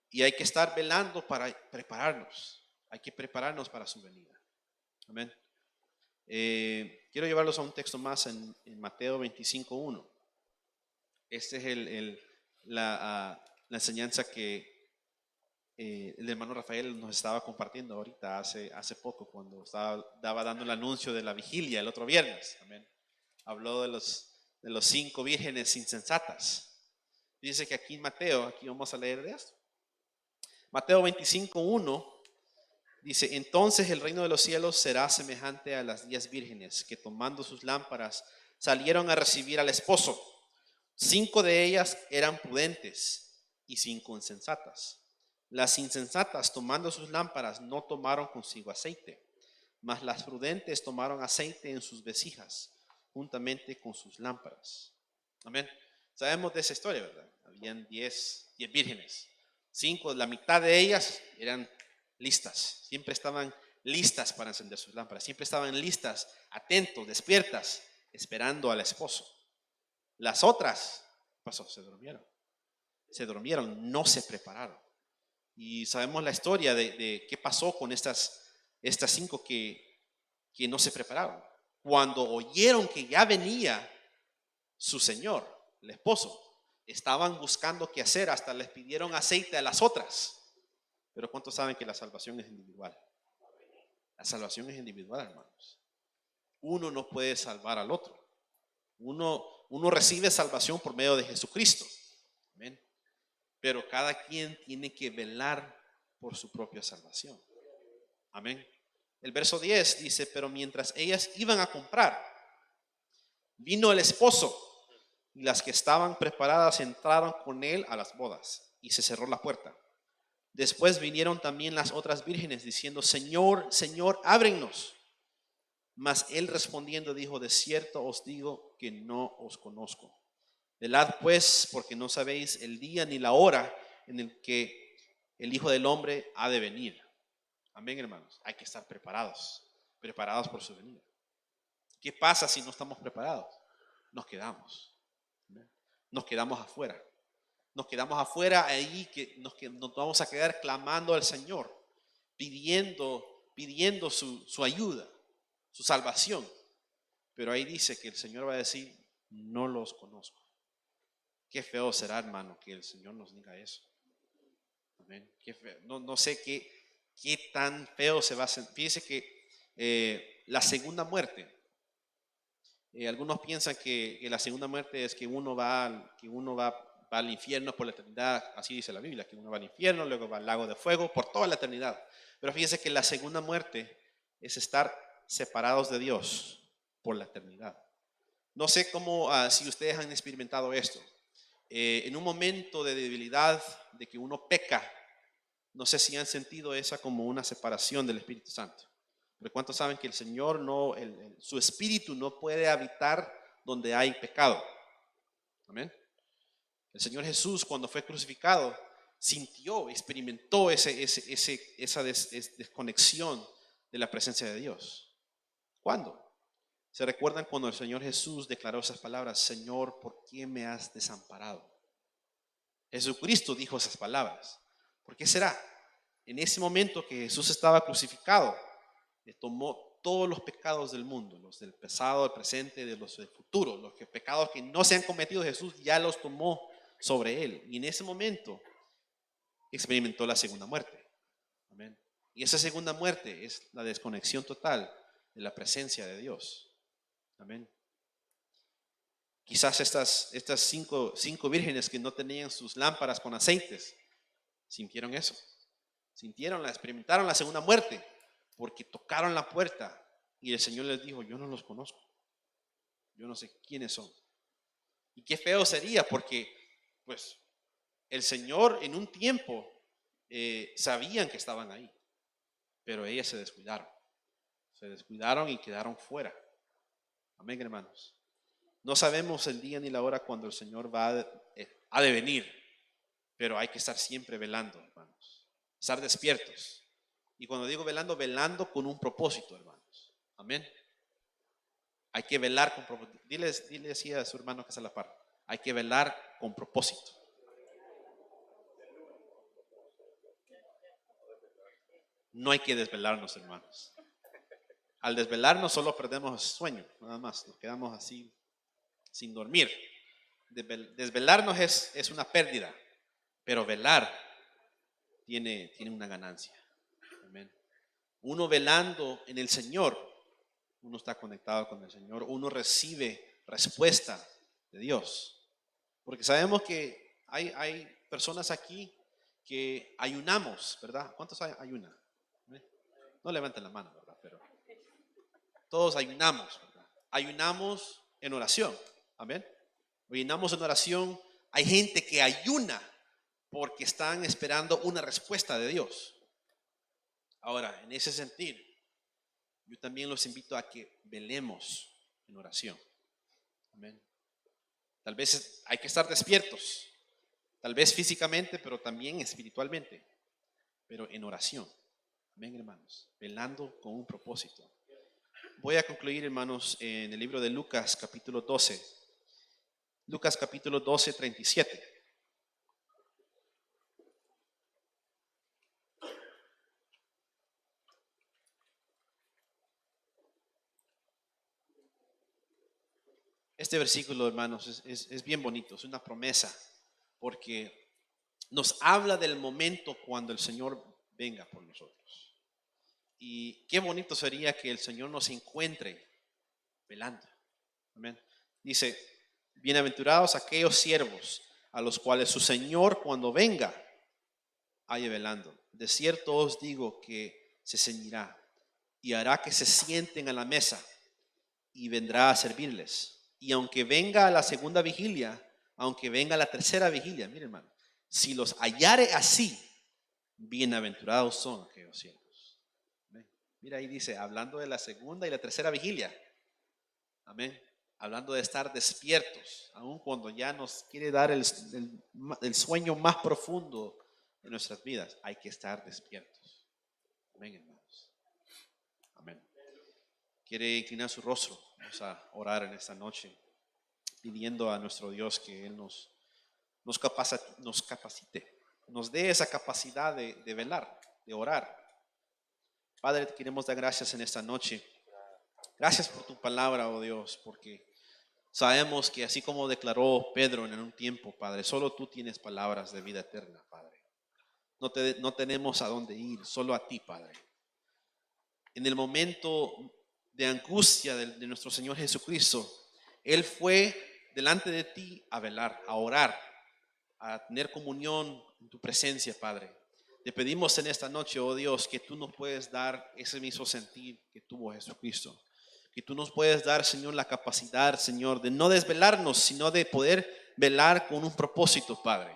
y hay que estar velando para prepararnos. Hay que prepararnos para su venida. Amén. Quiero llevarlos a un texto más en Mateo 25:1. Este es la enseñanza que el hermano Rafael nos estaba compartiendo ahorita hace poco cuando estaba dando el anuncio de la vigilia el otro viernes. Amén. Habló de los 5 vírgenes insensatas. Dice que aquí en Mateo, aquí vamos a leer de esto. Mateo 25:1 dice, entonces el reino de los cielos será semejante a las 10 vírgenes que tomando sus lámparas salieron a recibir al esposo. 5 de ellas eran prudentes y 5 insensatas. Las insensatas tomando sus lámparas no tomaron consigo aceite, mas las prudentes tomaron aceite en sus vasijas juntamente con sus lámparas. Amén. Sabemos de esa historia, ¿verdad? Habían 10 vírgenes. 5, la mitad de ellas eran listas, siempre estaban listas para encender sus lámparas, siempre estaban listas, atentos, despiertas, esperando al esposo. Las otras, ¿qué pasó? Se durmieron, no se prepararon. Y sabemos la historia de qué pasó con estas 5 que no se prepararon. Cuando oyeron que ya venía su señor, el esposo, estaban buscando qué hacer, hasta les pidieron aceite a las otras. Pero ¿cuántos saben que la salvación es individual? La salvación es individual, hermanos. Uno no puede salvar al otro. Uno recibe salvación por medio de Jesucristo. Amén. Pero cada quien tiene que velar por su propia salvación. Amén. El verso 10 dice, pero mientras ellas iban a comprar, vino el esposo, y las que estaban preparadas entraron con él a las bodas, y se cerró la puerta. Después vinieron también las otras vírgenes diciendo, Señor, Señor, ábrenos. Mas él respondiendo dijo, de cierto os digo que no os conozco. Velad pues, porque no sabéis el día ni la hora en el que el Hijo del Hombre ha de venir. Amén, hermanos. Hay que estar preparados por su venida. ¿Qué pasa si no estamos preparados? Nos quedamos. Nos quedamos afuera. Nos quedamos afuera ahí, que nos vamos a quedar clamando al Señor, pidiendo su ayuda, su salvación. Pero ahí dice que el Señor va a decir, no los conozco. Qué feo será, hermano, que el Señor nos diga eso. Amén. Qué feo. No sé qué tan feo se va a sentir. Fíjese que la segunda muerte, algunos piensan que la segunda muerte es que uno va al infierno por la eternidad, así dice la Biblia, que uno va al infierno, luego va al lago de fuego por toda la eternidad. Pero fíjense que la segunda muerte es estar separados de Dios por la eternidad. No sé cómo, si ustedes han experimentado esto. En un momento de debilidad, de que uno peca, no sé si han sentido esa como una separación del Espíritu Santo. Pero ¿cuántos saben que el Señor su Espíritu no puede habitar donde hay pecado? Amén. El Señor Jesús, cuando fue crucificado, experimentó esa desconexión de la presencia de Dios. ¿Cuándo? ¿Se recuerdan cuando el Señor Jesús declaró esas palabras? Señor, ¿por qué me has desamparado? Jesucristo dijo esas palabras. ¿Por qué será? En ese momento que Jesús estaba crucificado, le tomó todos los pecados del mundo, los del pasado, del presente, de los del futuro, los pecados que no se han cometido, Jesús ya los tomó sobre él. Y en ese momento experimentó la segunda muerte. Amén. Y esa segunda muerte es la desconexión total de la presencia de Dios. Amén. Quizás estas cinco vírgenes que no tenían sus lámparas con aceites, sintieron eso. Experimentaron la segunda muerte, porque tocaron la puerta y el Señor les dijo, yo no los conozco. Yo no sé quiénes son. Y qué feo sería, porque pues el Señor en un tiempo sabían que estaban ahí, pero ellas se descuidaron. Se descuidaron y quedaron fuera. Amén, hermanos. No sabemos el día ni la hora cuando el Señor ha de venir, pero hay que estar siempre velando, hermanos. Estar despiertos. Y cuando digo velando con un propósito, hermanos. Amén. Hay que velar con propósito. Dile así a su hermano que está a la par. Hay que velar con propósito. No hay que desvelarnos, hermanos. Al desvelarnos solo perdemos sueño, nada más. Nos quedamos así sin dormir. Desvelarnos es una pérdida, pero velar tiene una ganancia. Amén. Uno velando en el Señor, uno está conectado con el Señor, uno recibe respuesta de Dios. Porque sabemos que hay personas aquí que ayunamos, ¿verdad? ¿Cuántos ayunan? No levanten la mano, ¿verdad? Pero todos ayunamos, ¿verdad? Ayunamos en oración. Amén. Ayunamos en oración. Hay gente que ayuna porque están esperando una respuesta de Dios. Ahora, en ese sentido, yo también los invito a que velemos en oración. Amén. Tal vez hay que estar despiertos, tal vez físicamente, pero también espiritualmente, pero en oración. Amén, hermanos, velando con un propósito. Voy a concluir, hermanos, en el libro de Lucas, capítulo 12. Lucas, capítulo 12, 37. Este versículo, hermanos, es bien bonito, es una promesa, porque nos habla del momento cuando el Señor venga por nosotros. Y qué bonito sería que el Señor nos encuentre velando. Amén. Dice, bienaventurados aquellos siervos a los cuales su Señor cuando venga halle velando. De cierto os digo que se ceñirá y hará que se sienten a la mesa y vendrá a servirles. Y aunque venga a la segunda vigilia, aunque venga a la tercera vigilia, mire hermano, si los hallare así, bienaventurados son aquellos siervos. Amén. Mira ahí dice, hablando de la segunda y la tercera vigilia. Amén. Hablando de estar despiertos, aun cuando ya nos quiere dar el sueño más profundo de nuestras vidas, hay que estar despiertos. Amén, hermanos. Amén. Quiere inclinar su rostro. Vamos a orar en esta noche, pidiendo a nuestro Dios que Él nos capacite, nos dé esa capacidad de velar, de orar. Padre, te queremos dar gracias en esta noche. Gracias por tu palabra, oh Dios, porque sabemos que así como declaró Pedro en un tiempo, Padre, solo tú tienes palabras de vida eterna, Padre. No tenemos a dónde ir, solo a ti, Padre. En el momento de angustia de nuestro Señor Jesucristo, Él fue delante de ti a velar, a orar, a tener comunión en tu presencia, Padre. Te pedimos en esta noche, oh Dios, que tú nos puedes dar ese mismo sentir que tuvo Jesucristo. Que tú nos puedes dar, Señor, la capacidad, Señor, de no desvelarnos, sino de poder velar con un propósito, Padre.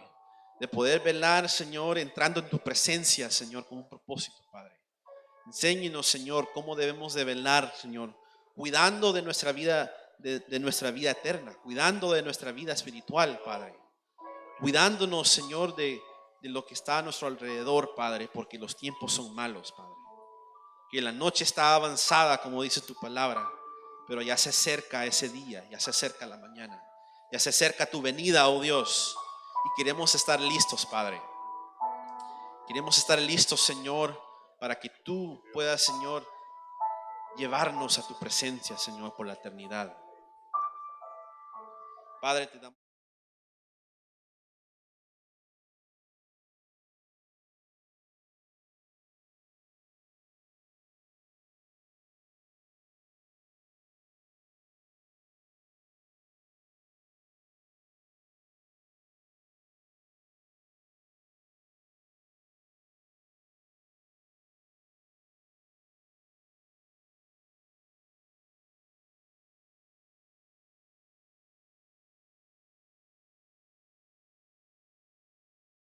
De poder velar, Señor, entrando en tu presencia, Señor, con un propósito, Padre. Enséñenos, Señor, cómo debemos de velar, Señor, cuidando de nuestra vida, de nuestra vida eterna, cuidando de nuestra vida espiritual, Padre. Cuidándonos, Señor, de lo que está a nuestro alrededor, Padre, porque los tiempos son malos, Padre. Que la noche está avanzada, como dice tu palabra, pero ya se acerca ese día, ya se acerca la mañana, ya se acerca tu venida, oh Dios, y queremos estar listos, Padre. Queremos estar listos, Señor, para que tú puedas, Señor, llevarnos a tu presencia, Señor, por la eternidad. Padre, te damos